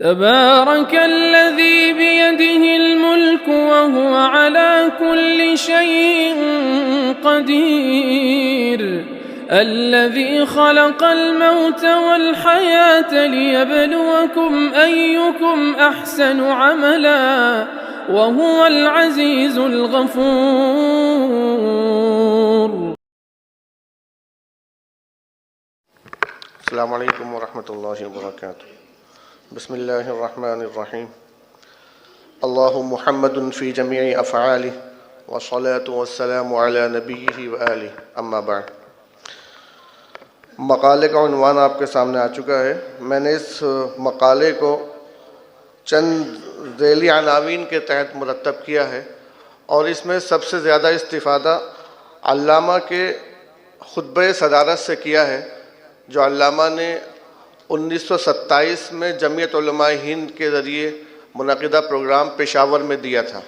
تبارك الذي بيده الملك وهو على كل شيء قدير الذي خلق الموت والحياة ليبلوكم أيكم أحسن عملا وهو العزيز الغفور. السلام علیکم ورحمۃ اللہ وبرکاتہ. بسم اللہ الرحمن الرحیم. اللہ محمد فی جمیع افعالہ والصلاة والسلام علی نبیہ وآلہ. اما بعد. مقالے کا عنوان آپ کے سامنے آ چکا ہے. میں نے اس مقالے کو چند ذیلی عناوین کے تحت مرتب کیا ہے اور اس میں سب سے زیادہ استفادہ علامہ کے خطبہ صدارت سے کیا ہے جو علامہ نے 1927 میں جمعیت علماء ہند کے ذریعے منعقدہ پروگرام پشاور میں دیا تھا.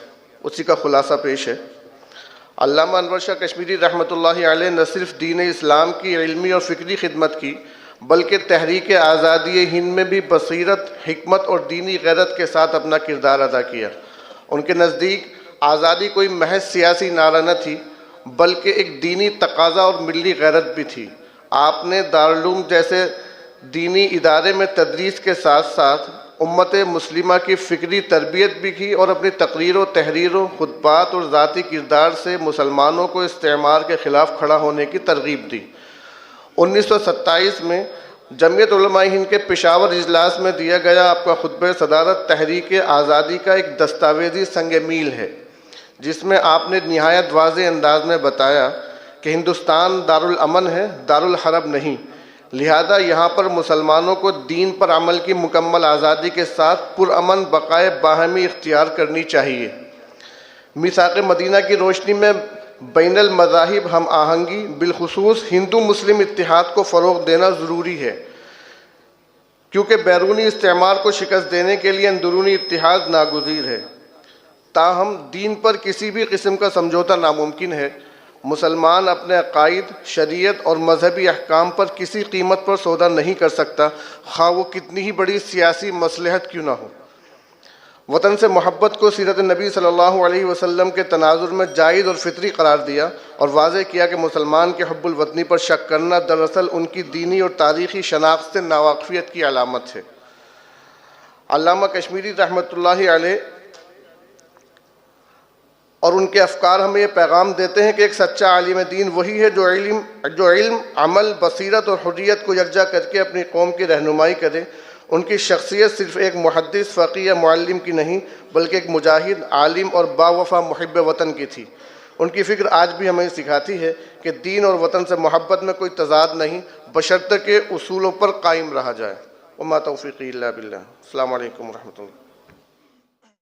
اسی کا خلاصہ پیش ہے. علامہ انور شاہ کشمیری رحمۃ اللہ علیہ نہ صرف دین اسلام کی علمی اور فکری خدمت کی بلکہ تحریک آزادی ہند میں بھی بصیرت، حکمت اور دینی غیرت کے ساتھ اپنا کردار ادا کیا. ان کے نزدیک آزادی کوئی محض سیاسی نعرہ نہ تھی بلکہ ایک دینی تقاضا اور ملی غیرت بھی تھی. آپ نے دارالعلوم جیسے دینی ادارے میں تدریس کے ساتھ ساتھ امت مسلمہ کی فکری تربیت بھی کی اور اپنی تقریر و تحریروں، خطبات اور ذاتی کردار سے مسلمانوں کو استعمار کے خلاف کھڑا ہونے کی ترغیب دی. 1927 میں جمعیت علماء ہند کے پشاور اجلاس میں دیا گیا آپ کا خطبہ صدارت تحریک آزادی کا ایک دستاویزی سنگ میل ہے جس میں آپ نے نہایت واضح انداز میں بتایا کہ ہندوستان دارالامن ہے، دارالحرب نہیں. لہذا یہاں پر مسلمانوں کو دین پر عمل کی مکمل آزادی کے ساتھ پرامن بقائے باہمی اختیار کرنی چاہیے. میثاق مدینہ کی روشنی میں بین المذاہب ہم آہنگی بالخصوص ہندو مسلم اتحاد کو فروغ دینا ضروری ہے کیونکہ بیرونی استعمار کو شکست دینے کے لیے اندرونی اتحاد ناگزیر ہے. تاہم دین پر کسی بھی قسم کا سمجھوتہ ناممکن ہے. مسلمان اپنے عقائد، شریعت اور مذہبی احکام پر کسی قیمت پر سودا نہیں کر سکتا خواہ وہ کتنی ہی بڑی سیاسی مصلحت کیوں نہ ہو. وطن سے محبت کو سیرت نبی صلی اللہ علیہ وسلم کے تناظر میں جائز اور فطری قرار دیا اور واضح کیا کہ مسلمان کے حب الوطنی پر شک کرنا دراصل ان کی دینی اور تاریخی شناخت سے ناواقفیت کی علامت ہے. علامہ کشمیری رحمۃ اللہ علیہ اور ان کے افکار ہمیں یہ پیغام دیتے ہیں کہ ایک سچا عالم دین وہی ہے جو علم، عمل، بصیرت اور حریت کو یکجا کر کے اپنی قوم کی رہنمائی کرے. ان کی شخصیت صرف ایک محدث، فقیہ یا معلم کی نہیں بلکہ ایک مجاہد، عالم اور باوفا محب وطن کی تھی. ان کی فکر آج بھی ہمیں سکھاتی ہے کہ دین اور وطن سے محبت میں کوئی تضاد نہیں بشرطیکہ اصولوں پر قائم رہا جائے. وما توفیقی الا باللہ. السلام علیکم ورحمۃ اللہ.